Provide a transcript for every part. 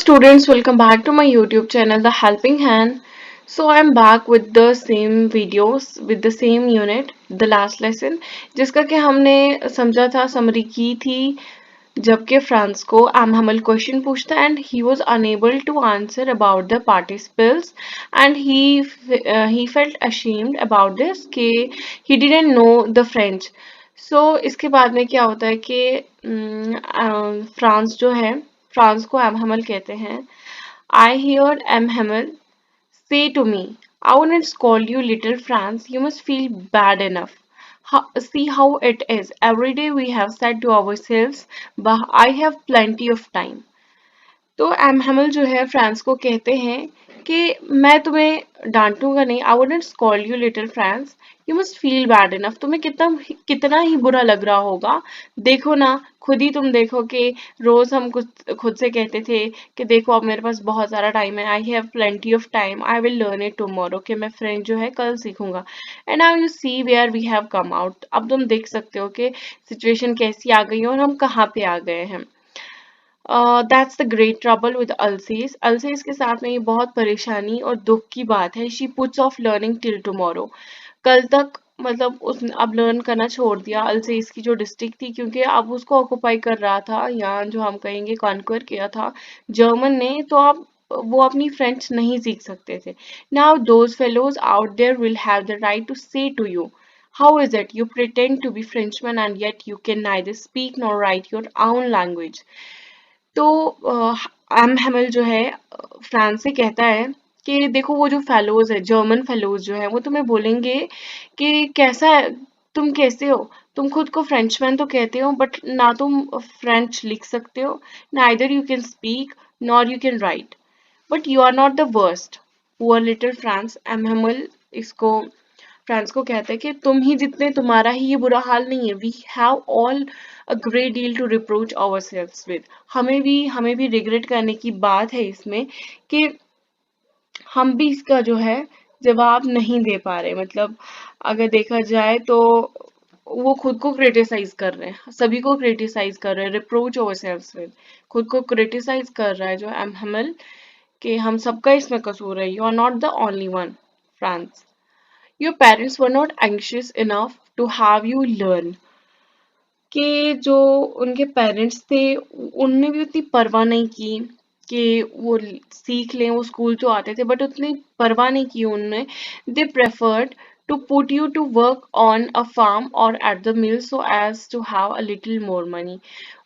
students, welcome back to my YouTube channel The Helping Hand. So I'm back with the same videos with the same unit, the last lesson, जिसका कि हमने समझा था, summary की थी जबकि France को एमहमल क्वेश्चन पूछता and he was unable to answer about the participles and he felt ashamed about this कि he didn't know the French. So इसके बाद में क्या होता है कि फ्रांस जो है फ्रांस को एमहमल कहते हैं. I heard एमहमल say to me, I wouldn't scold you, little France. You must feel bad enough. See how it is. Every day we have said to ourselves, but I have plenty of time. तो एमहमल जो है France को कहते हैं कि मैं तुम्हें डांटूंगा नहीं. I wouldn't scold you little Franz. You must feel bad enough. तुम्हें कितना कितना ही बुरा लग रहा होगा. देखो ना, खुद ही तुम देखो कि रोज हम कुछ खुद से कहते थे कि देखो अब मेरे पास बहुत सारा टाइम है. I have plenty of time. I will learn it tomorrow. कि मैं फ्रेंच जो है कल सीखूंगा. And now you see where we have come out. अब तुम देख सकते हो कि सिचुएशन कैसी आ गई है और हम कहाँ पे आ गए हैं. That's the great trouble with Alsace. Alsace के साथ में ये बहुत परेशानी और दुख की बात है. She puts of learning till tomorrow. कल तक मतलब उसने अब लर्न करना छोड़ दिया. अल्सीस की जो डिस्ट्रिक्ट थी, क्योंकि अब उसको ऑक्युपाई कर रहा था, या जो हम कहेंगे कॉन्क्वर किया था जर्मन ने, तो अब वो अपनी फ्रेंच नहीं सीख सकते थे. Now those fellows out there will have the right to say to you, how is it you pretend to be Frenchman and yet you can neither speak nor write your own language. तो M Hemal जो है France से कहता है कि देखो वो जो फेलोज है, जर्मन फेलोज जो है, वो तुम्हें बोलेंगे कि कैसा है, तुम कैसे हो. तुम खुद को फ्रेंचमैन तो कहते हो, बट ना तुम फ्रेंच लिख सकते हो, neither you can speak nor you can write, but you are not the worst. Poor little Franz. M Hamel इसको फ्रांस को कहता है कि तुम ही जितने, तुम्हारा ही ये बुरा हाल नहीं है. We have all a great deal to reproach ourselves with. हमें भी रिग्रेट करने की बात है इसमें कि हम भी इसका जो है जवाब नहीं दे पा रहे. मतलब अगर देखा जाए तो वो खुद को क्रिटिसाइज कर रहे हैं, सभी को क्रिटिसाइज कर रहे हैं. रिप्रोच आवरसेल्व्स विद, खुद को क्रिटिसाइज कर रहा है जो एमहमल, कि हम सबका इसमें कसूर है. You are not the only one. France. Your parents were not anxious enough to have you learn. कि जो उनके पेरेंट्स थे उनने भी उतनी परवाह नहीं की कि वो सीख लें. वो स्कूल तो आते थे बट उतनी परवाह नहीं की उनने. They preferred to put you to work on a farm और at the mill so as to have a little more money.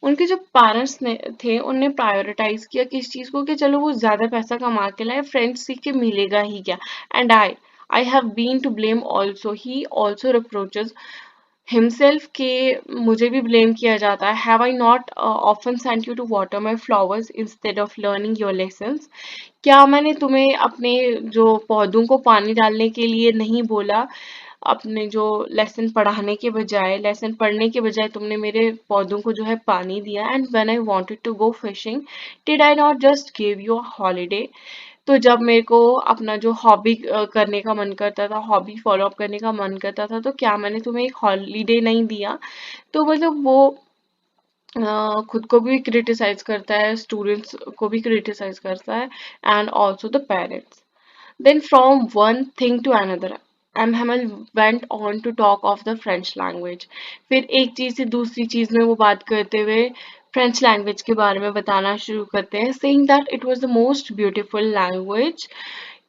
उनके जो पेरेंट्स ने थे उनने प्रायोरिटाइज किया किस चीज़ को, कि चलो वो ज़्यादा पैसा कमा के लाए, फ्रेंच सीख के मिलेगा ही क्या. And I have been to blame also. He also reproaches himself के मुझे भी blame किया जाता है. Have I not often sent you to water my flowers instead of learning your lessons? क्या मैंने तुम्हें अपने जो पौधों को पानी डालने के लिए नहीं बोला, अपने जो लेसन पढ़ने के बजाय तुमने मेरे पौधों को जो है पानी दिया. And when I wanted to go fishing, did I not just give you a holiday. तो जब मेरे को अपना जो हॉबी करने का मन करता था, हॉबी फॉलो अप करने का मन करता था, तो क्या मैंने तुम्हें एक हॉलीडे नहीं दिया. तो मतलब वो खुद को भी क्रिटिसाइज करता है, स्टूडेंट्स को भी क्रिटिसाइज करता है, and also the parents. Then from one thing to another M Hamel went on to talk of the French language. फिर एक चीज से दूसरी चीज में वो बात करते हुए फ्रेंच लैंग्वेज के बारे में बताना शुरू करते हैं, saying that it was the most beautiful language.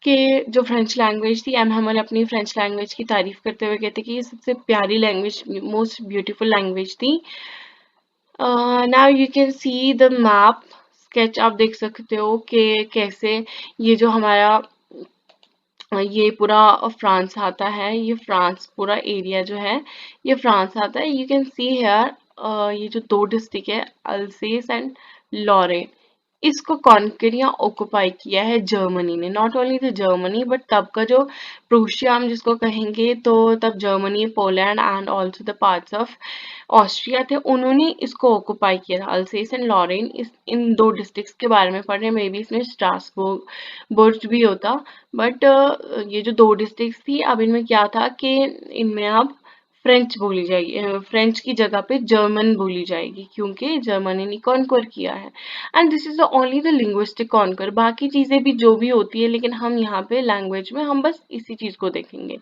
कि जो फ्रेंच लैंग्वेज थी, एम हेमल अपनी फ्रेंच लैंग्वेज की तारीफ करते हुए कहते कि ये सबसे प्यारी लैंग्वेज, मोस्ट ब्यूटीफुल लैंग्वेज थी. Now you can see the map sketch. आप देख सकते हो कि कैसे ये जो हमारा ये पूरा फ्रांस आता है, ये फ्रांस पूरा एरिया जो है ये फ्रांस आता है. यू कैन सी हेयर ये जो दो डिस्ट्रिक्ट है, अल्सेस एंड लॉरेन, इसको कॉन्कर या ऑक्युपाई किया है जर्मनी ने. Not only the Germany but तब का जो प्रूशिया हम जिसको कहेंगे, तो तब Germany, Poland and also the parts of Austria थे, उन्होंने इसको ऑक्युपाई किया था. अल्सेस एंड लॉरेन, इन दो डिस्ट्रिक्ट्स के बारे में पढ़े. मे बी इसमें स्ट्रासबर्ग भी होता, बट ये जो दो डिस्ट्रिक्ट्स थी, अब इनमें क्या था कि इनमें अब फ्रेंच बोली जाएगी, फ्रेंच की जगह पे जर्मन बोली जाएगी क्योंकि जर्मनी ने कॉन्कर किया है। And this is the only the linguistic conquer, बाकी चीजें भी जो भी होती है, लेकिन हम यहाँ पे लैंग्वेज में हम बस इसी चीज को देखेंगे।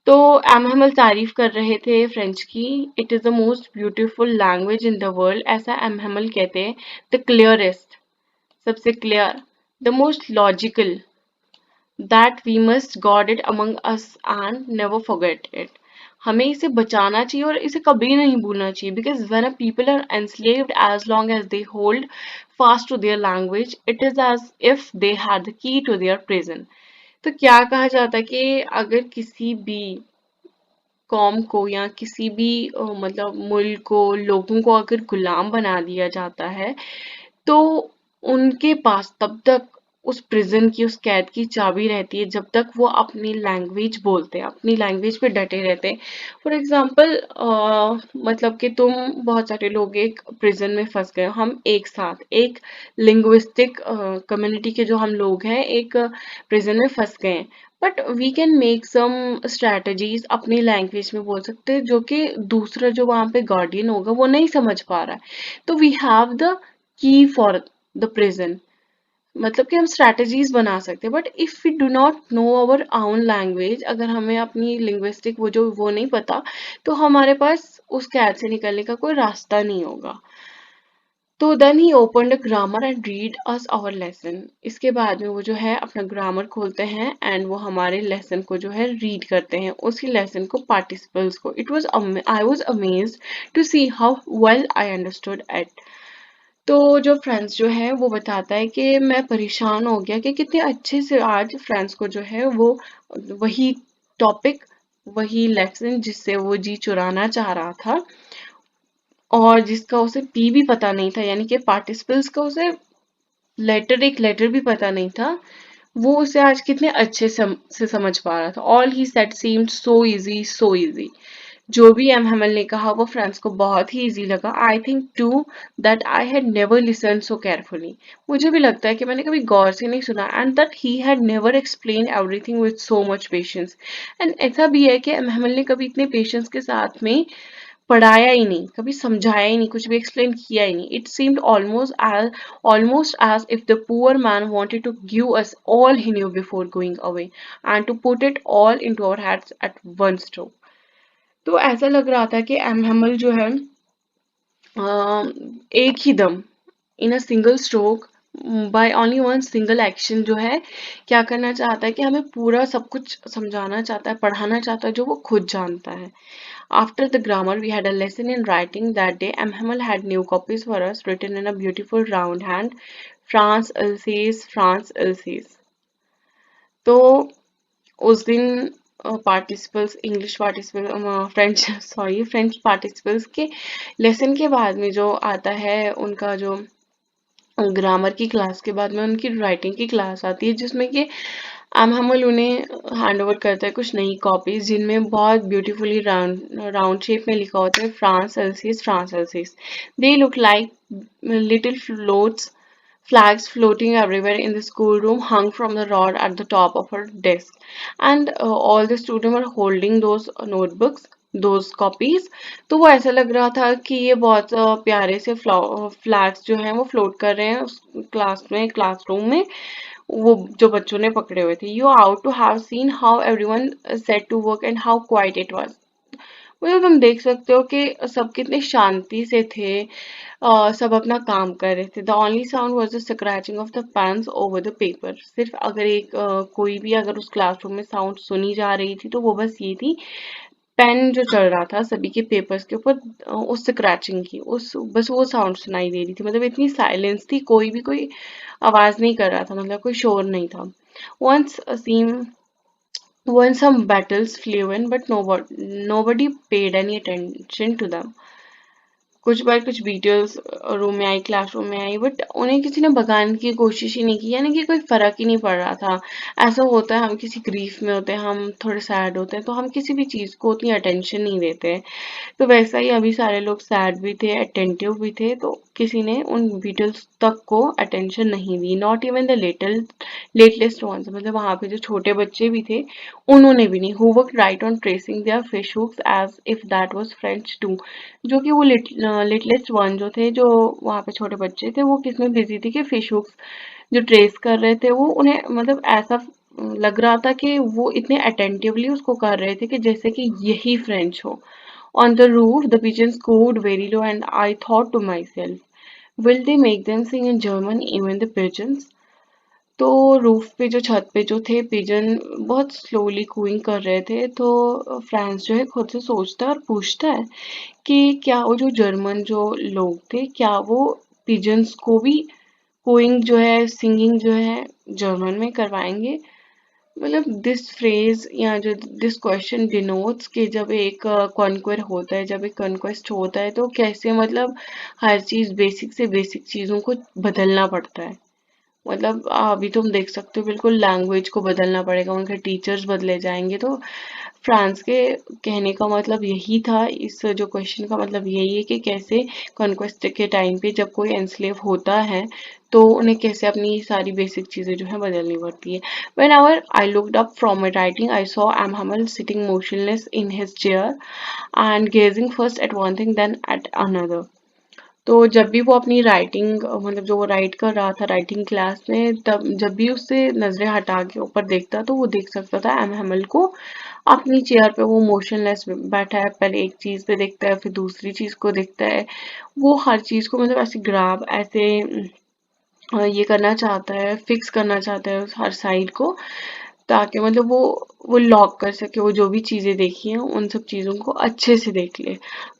तो एम हमल तारीफ कर रहे थे फ्रेंच की। It is the most beautiful language in the world, ऐसा एम हमल कहते हैं। द क्लियरेस्ट, सबसे clear, the most logical, that we must guard it among us and never forget it. हमें इसे बचाना चाहिए और इसे कभी नहीं भूलना चाहिए, because when a people are enslaved, as long as they hold fast to their language, it is as if they had the key to their prison. तो क्या कहा जाता है कि अगर किसी भी कौम को या किसी भी मतलब मुल्क को, लोगों को अगर गुलाम बना दिया जाता है, तो उनके पास तब तक उस प्रिजन की, उस कैद की चाबी रहती है जब तक वो अपनी लैंग्वेज बोलते हैं, अपनी लैंग्वेज पे डटे रहते हैं। फॉर एग्जाम्पल मतलब कि तुम, बहुत सारे लोग एक प्रिजन में फंस गए, हम एक साथ एक लिंग्विस्टिक कम्युनिटी के जो हम लोग हैं एक प्रिजन में फंस गए हैं, but we can make some strategies, अपनी लैंग्वेज में बोल सकते हैं जो कि दूसरा जो वहाँ पे गार्डियन होगा वो नहीं समझ पा रहा है। तो we have the key for the prison, मतलब कि हम स्ट्रैटेजीज बना सकते हैं। But if we do not know our own language, अगर हमें अपनी लिंग्विस्टिक वो नहीं पता, तो हमारे पास उस कैद से निकलने का कोई रास्ता नहीं होगा। तो then he open the grammar and read us our lesson. इसके बाद में वो जो है अपना ग्रामर खोलते हैं एंड वो हमारे लेसन को जो है रीड करते हैं, उसी लेसन को, पार्टिसिपल्स को। It was I was amazed to see how well I understood it. तो जो फ्रेंड्स जो है वो बताता है कि मैं परेशान हो गया कि कितने अच्छे से आज फ्रेंड्स को जो है वो वही टॉपिक, वही लेसन जिससे वो जी चुराना चाह रहा था और जिसका उसे पी भी पता नहीं था, यानी कि पार्टिसिपल्स का उसे लेटर, एक लेटर भी पता नहीं था, वो उसे आज कितने अच्छे से समझ पा रहा था। All he said seemed so easy, so easy. जो भी एम हेमल ने कहा वो फ्रेंड्स को बहुत ही इजी लगा। I think too that I had never listen so carefully. मुझे भी लगता है कि मैंने कभी गौर से नहीं सुना, and that he had never explain everything with so much patience. And ऐसा भी है कि एम हेमल ने कभी इतने पेशेंस के साथ में पढ़ाया ही नहीं, कभी समझाया ही नहीं, कुछ भी एक्सप्लेन किया ही नहीं। It seemed almost as if the poor man wanted to give us all he knew before going away and to put it all into our heads at one stroke. तो ऐसा लग रहा था कि एम हेमल जो है एक ही दम, in a single stroke, by only one single action जो है क्या करना चाहता है कि हमें पूरा सब कुछ समझाना चाहता है, पढ़ाना चाहता है जो वो खुद जानता है। After the grammar, we had a lesson in writing that day. M. Hamel had new copies for us, written in a beautiful round hand. France Alsace, France Alsace. तो उस दिन participles, English participle, French sorry French participles के lesson के बाद में जो आता है उनका जो ग्रामर की क्लास के बाद में उनकी राइटिंग की क्लास आती है, जिसमें कि एम हमल उन्हें हैंड ओवर करता है कुछ नई कॉपीज जिनमें बहुत ब्यूटीफुली राउंड शेप में लिखा होता है France else's, France else's. They look like little floats, flags floating everywhere in the schoolroom hung from the rod at the top of her desk, and all the students were holding those notebooks, those copies. तो वो ऐसा लग रहा था कि ये बहुत प्यारे से फ्लैग्स जो हैं वो फ्लोट कर रहे हैं उस क्लास में, क्लासरूम में, वो जो बच्चों ने पकड़े हुए थे। You ought to have seen how everyone set to work and how quite it was. मतलब तुम देख सकते हो कि सब कितने शांति से थे, सब अपना काम कर रहे थे। The only sound was the scratching of the pens over the paper. सिर्फ अगर कोई भी अगर उस क्लासरूम में साउंड सुनी जा रही थी तो वो बस ये थी, पेन जो चल रहा था सभी के पेपर्स के ऊपर, उस स्क्रैचिंग की, उस बस वो साउंड सुनाई दे रही थी। मतलब इतनी साइलेंस थी, कोई आवाज नहीं कर रहा था, मतलब कोई शोर नहीं था। once seem Once some battles flew in, but nobody paid any attention to them. कुछ बार कुछ वीडियोस रूम में आई, क्लासरूम में आई, बट उन्हें किसी ने भगाने की कोशिश ही नहीं की, यानी कि कोई फर्क ही नहीं पड़ रहा था। ऐसा होता है, हम किसी ग्रीफ में होते हैं, हम थोड़े सैड होते हैं, तो हम किसी भी चीज़ को उतनी अटेंशन नहीं देते। तो वैसा ही अभी सारे लोग सैड भी थे, अटेंटिव भी थे, तो किसी ने उन वीडियोस तक को अटेंशन नहीं दी। Not even the little littlest ones, मतलब वहां पे जो छोटे बच्चे भी थे उन्होंने भी नहीं, who work right on tracing their fish hooks as if that was French too, जो कि वो लिटिलेस्ट वन जो थे, जो वहां पे छोटे बच्चे थे, वो किसमें बिजी थे कि फिश हुक्स जो ट्रेस कर रहे थे, वो उन्हें मतलब ऐसा लग रहा था कि वो इतने अटेंटिवली उसको कर रहे थे कि जैसे कि यही फ्रेंच हो. On the roof, the pigeons cooed very low, and I thought to myself, will they make them sing in German, even the pigeons? तो रूफ पे जो छत पे जो थे पिजन बहुत स्लोली कूइंग कर रहे थे, तो फ्रांस जो है खुद से सोचता है और पूछता है कि क्या वो जो जर्मन जो लोग थे, क्या वो पिजन्स को भी कूइंग जो है, सिंगिंग जो है, जर्मन में करवाएंगे. मतलब दिस फ्रेज या जो दिस क्वेश्चन डिनोट्स कि जब एक कॉन्क्वेर होता है, जब एक कॉन्क्वेस्ट होता है, तो कैसे मतलब हर चीज बेसिक से बेसिक चीजों को बदलना पड़ता है. मतलब अभी तुम देख सकते हो बिल्कुल लैंग्वेज को बदलना पड़ेगा, उनके टीचर्स बदले जाएंगे. तो फ्रांस के कहने का मतलब यही था, इस जो क्वेश्चन का मतलब यही है कि कैसे कॉन्क्वेस्ट के टाइम पे जब कोई एनस्लेव होता है तो उन्हें कैसे अपनी सारी बेसिक चीजें जो है बदलनी पड़ती है. Whenever I looked up from my writing, I saw Amhamel sitting motionless in his chair and gazing first at one thing then at another. तो जब भी वो अपनी राइटिंग मतलब जो वो राइट कर रहा था राइटिंग क्लास में, तब जब भी उससे नजरें हटा के ऊपर देखता तो वो देख सकता था एम हेमल को अपनी चेयर पे वो मोशनलेस बैठा है. पहले एक चीज पे देखता है, फिर दूसरी चीज को देखता है. वो हर चीज को मतलब ऐसे ग्राब ऐसे ये करना चाहता है, फिक्स करना चाहता है उस हर साइड को, ताकि मतलब वो लॉक कर सके, वो जो भी चीजें देखी हैं उन सब चीजों को अच्छे से देख ले.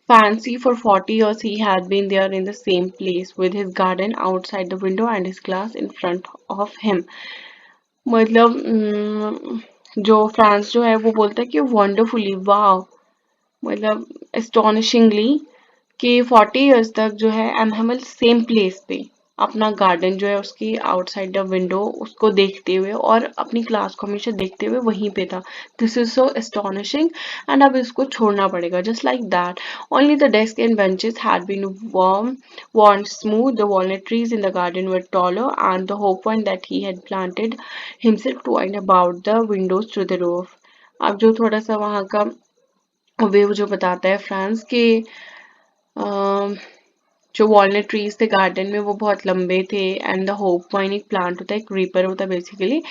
Fancy for 40 years he had been there in the same place with his garden outside the window and his class in front of him. मतलब जो फ्रांस जो है वो बोलता है कि वंडरफुली, वाह, मतलब एस्टोनिशिंगली, कि 40 इयर्स तक जो है एमहमल सेम प्लेस पे अपना गार्डन जो है उसकी आउटसाइड द विंडो उसको देखते हुए और अपनी क्लास को हमेशा देखते हुए वहीं पे था. This is so astonishing. And अब इसको छोड़ना पड़ेगा just like that. Only the desk and benches had been warm worn smooth. The walnut trees in the garden were taller, and the hope one that he had planted himself twined about the windows to the roof. अब जो थोड़ा सा वहाँ का wave जो बताता है France के, अम, जो वॉलनट ट्रीज थे गार्डन में वो बहुत लंबे थे. एंड द होप वाइन एक प्लांट होता है, एक रीपर होता है बेसिकली.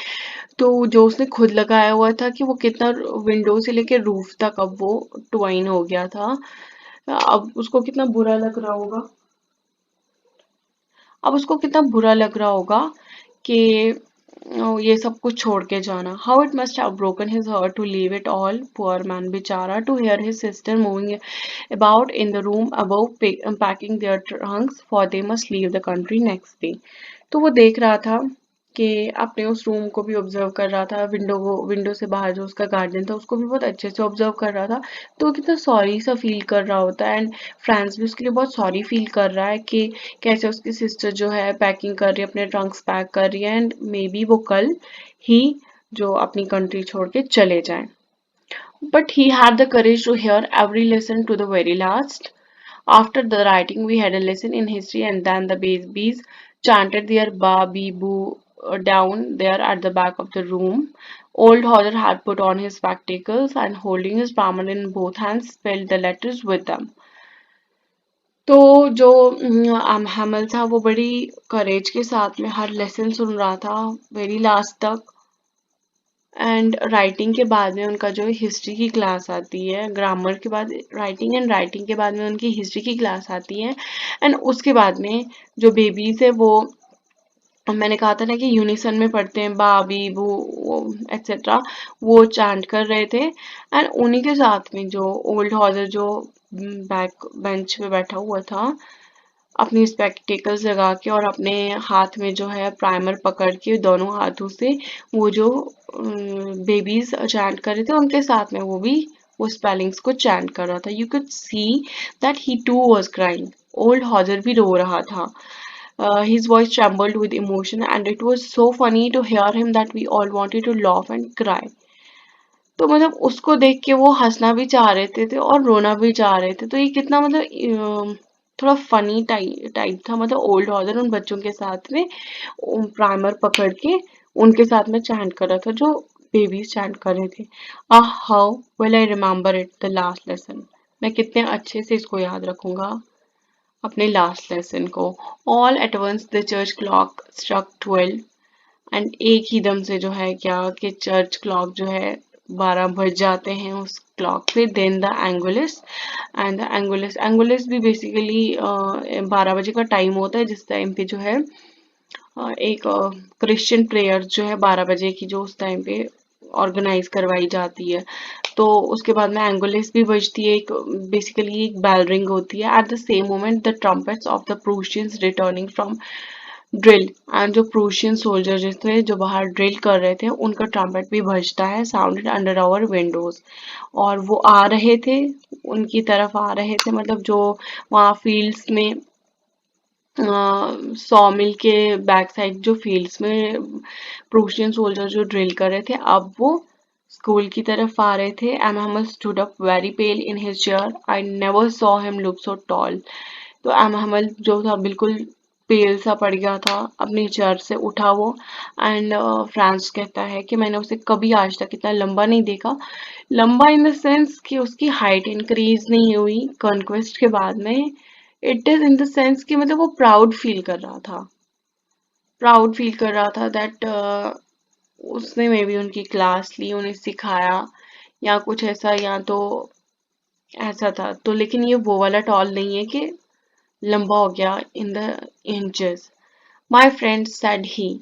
तो जो उसने खुद लगाया हुआ था कि वो कितना विंडो से लेके रूफ तक अब वो ट्वाइन हो गया था. अब उसको कितना बुरा लग रहा होगा, अब उसको कितना बुरा लग रहा होगा कि ये सब कुछ छोड़ के जाना. How it must have broken his heart to leave it all, poor man बेचारा, to hear his sister moving about in the room above packing their trunks for they must leave the country next day. तो वो देख रहा था कि अपने उस room को भी ऑब्जर्व कर रहा था, विंडो से बाहर जो उसका गार्डन था उसको भी बहुत अच्छे से ऑब्जर्व कर रहा था. तो वो कितना सॉरी सा फील कर रहा होता है. एंड फ्रांस भी उसके लिए बहुत सॉरी फील कर रहा है कि कैसे उसकी सिस्टर जो है पैकिंग कर रही है, अपने ट्रंक्स पैक कर रही है, एंड मे बी वो कल ही जो अपनी कंट्री छोड़ के चले जाए. But he had the courage to hear every lesson to the very last. After the writing, we had a lesson in history, and then the babies chanted their ba bee boo down there at the back of the room. Old Hodder had put on his spectacles and, holding his palm in both hands, spelled the letters with them. तो जो हमल था वो बड़ी करेज के साथ में हर lesson सुन रहा था वेरी लास्ट तक. एंड राइटिंग के बाद में उनका जो हिस्ट्री की क्लास आती है, ग्रामर के बाद राइटिंग, एंड राइटिंग के बाद में उनकी हिस्ट्री की क्लास आती है. एंड उसके बाद में जो बेबीज है वो, मैंने कहा था ना कि यूनिसन में पढ़ते हैं, बा बी बू एक्सेट्रा, वो चांट कर रहे थे. एंड उन्हीं के साथ में जो ओल्ड हॉजर जो बैक बेंच पे बैठा हुआ था अपनी स्पेक्टेकल्स लगा के और अपने हाथ में जो है प्राइमर पकड़ के दोनों हाथों से वो जो बेबीज चैंट कर रहे थे उनके साथ में वो भी वो स्पेलिंग्स को चैंट कर रहा था. You could see that he too was crying. Old Hauser भी रो रहा था. His voice trembled with emotion, and it was so funny to hear him that we all wanted to laugh and cry. तो मतलब उसको देख के वो हंसना भी चाह रहे थे और रोना भी चाह रहे थे. तो ये कितना मतलब थोड़ा फनी टाइप था. मतलब ओल्ड हॉजर उन बच्चों के साथ में प्राइमर पकड़ के उनके साथ में चैंट कर रहा था जो बेबीज चैंट कर रहे थे। How will I remember it the last lesson. मैं कितने अच्छे से इसको याद रखूंगा अपने लास्ट लेसन को। All at once the church clock struck 12 and एक ही दम से जो है क्या कि चर्च क्लॉक जो है 12 बज जाते हैं उस क्लॉक पे। Then the Angelus and the Angelus भी बेसिकली 12 बजे का टाइम होता है जिस टाइम पे जो है एक क्रिश्चियन प्रेयर जो है 12 बजे की जो उस टाइम पे ऑर्गेनाइज करवाई जाती है। तो उसके बाद में एंगुलेस भी बजती है, एक बेसिकली एक बेल रिंग होती है। At the same moment the trumpets of the प्रूशियंस returning from drill and जो प्रूशियन सोल्जर जो थे जो बाहर ड्रिल कर रहे थे उनका ट्रम्पेट भी बजता है, साउंडेड अंडर आवर विंडोज। और वो आ रहे थे, उनकी तरफ आ रहे थे, मतलब जो वहाँ फील्ड्स में सॉमिल के बैक साइड जो फील्ड्स में प्रूशियन सोल्जर जो ड्रिल कर रहे थे अब वो स्कूल की तरफ आ रहे थे। And Mohammed stood up very pale in his chair, I never saw him look so tall. तो मोहम्मद जो था बिल्कुल पेल सा पड़ गया था, अपनी चेयर से उठा वो। एंड फ्रांस कहता है कि मैंने उसे कभी आज तक इतना लंबा नहीं देखा। लंबा इन द सेंस कि उसकी हाइट इंक्रीज नहीं हुई कॉन्क्वेस्ट के बाद में। It is in the sense कि मतलब वो प्राउड फील कर रहा था, प्राउड फील कर रहा था दैट उसने मे बी उनकी क्लास ली, उन्हें सिखाया या कुछ ऐसा, या तो ऐसा था। तो लेकिन ये वो वाला टॉल नहीं है कि लंबा हो गया in the inches. My friend said he,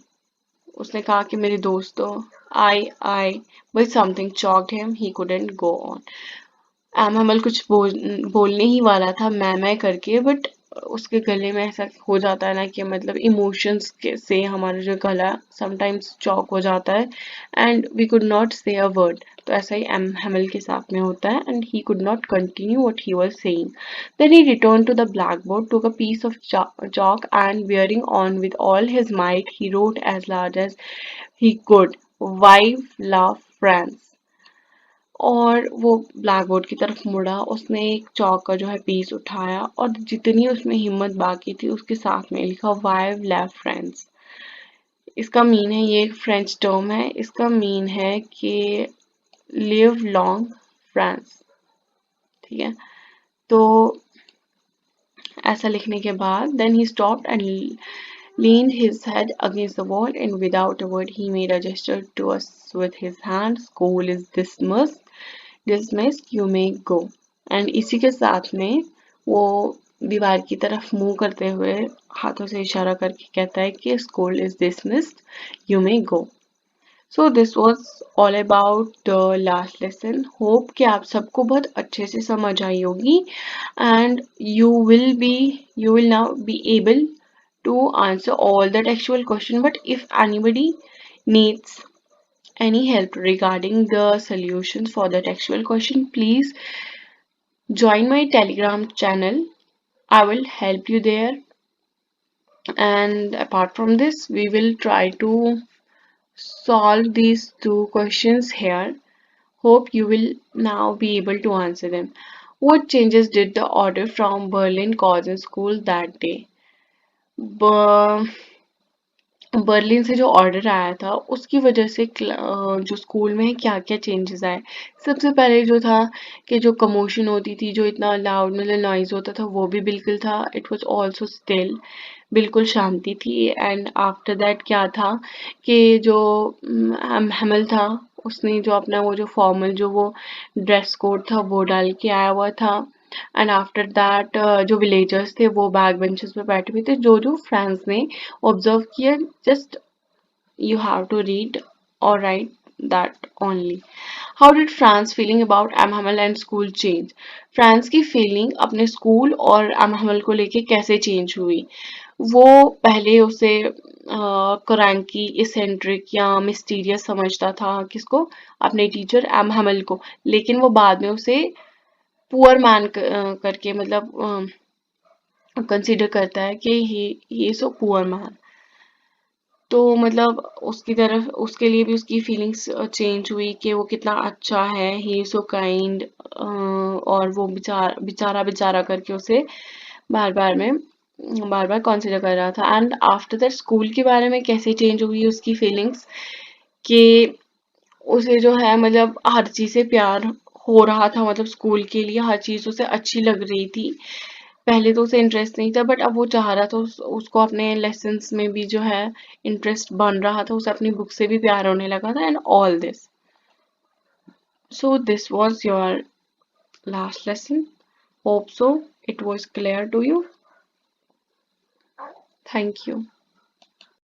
उसने कहा कि मेरे दोस्तों, I but something choked him, he couldn't go on. Hamel कुछ बोलने ही वाला था मैं करके, बट उसके गले में ऐसा हो जाता है ना कि मतलब इमोशंस से हमारा जो गला समटाइम्स चौक हो जाता है एंड वी कुड नॉट से अ वर्ड। तो ऐसा ही एम हमल के साथ में होता है and he could not continue what he was saying. Then he return to the black board, took a piece of chalk and bearing on with all his might he wrote as large as he could, wife love France। और वो black board की तरफ मुड़ा, उसने एक चौक का जो है पीस उठाया और जितनी उसमें हिम्मत बाकी थी उसके साथ में लिखा वाइव लेव फ्रेंड्स। इसका मीन है, ये एक फ्रेंच टर्म है, इसका मीन है कि लिव लॉन्ग फ्रांस। ठीक है, तो ऐसा लिखने के बाद then he stopped and leaned his head against the wall and without a word he made a gesture to us with his hand, school is dismissed, you may go। And इसी के साथ में वो दीवार की तरफ मुंह करते हुए हाथों से इशारा करके कहता है कि school is dismissed, you may go. So this was all about the last lesson. Hope कि आप सबको बहुत अच्छे से समझ आई होगी and you will now be able to answer all the textual question. But if anybody needs any help regarding the solutions for the textual question, please join my Telegram channel. I will help you there. And apart from this, we will try to solve these two questions here. Hope you will now be able to answer them. What changes did the order from Berlin cause in school that day? Berlin से जो order आया था उसकी वजह से जो school में क्या क्या चेंजेस आए। सबसे पहले जो था कि जो कमोशन होती थी, जो इतना लाउड मतलब नॉइज होता था वो भी बिल्कुल था, इट वाज आल्सो स्टिल, बिल्कुल शांति थी। एंड आफ्टर दैट क्या था कि जो हमल था उसने जो अपना वो जो फॉर्मल जो वो ड्रेस कोड था वो डाल के आया हुआ था। एंड आफ्टर दैट जो विलेजर्स थे वो बैक बेंचेस पे बैठे हुए थे। जो जो फ्रेंड्स ने ऑब्जर्व किया, just you have to read or write that only. How did France feeling about M Hamel and school change? Franz की फीलिंग अपने स्कूल और एमहमल को लेके कैसे चेंज हुई? वो पहले उसे क्रैंकी, इसेंट्रिक या मिस्टीरियस समझता था, किसको? अपने टीचर एमहमल को। लेकिन वो बाद में उसे पुअर मैन करके मतलब कंसीडर करता है कि ही सो पुअर मैन। तो मतलब उसकी तरफ उसके लिए भी उसकी फीलिंग्स चेंज हुई कि वो कितना अच्छा है, ही सो काइंड। और वो बेचारा बेचारा बेचारा करके उसे बार बार में बार बार कंसिडर कर रहा था। एंड आफ्टर दैट स्कूल के बारे में कैसे चेंज हुई उसकी फीलिंग्स, कि उसे जो है मतलब हर चीज़ से प्यार हो रहा था, मतलब स्कूल के लिए हर चीज़ उसे अच्छी लग रही थी। पहले तो उसे इंटरेस्ट नहीं था, बट अब वो चाह रहा था उसको अपने लेसन्स में भी जो है इंटरेस्ट बन रहा था, उसे अपनी बुक से भी प्यार होने लगा था, and all this. So this was your last lesson. Hope so it was clear to you. Thank you.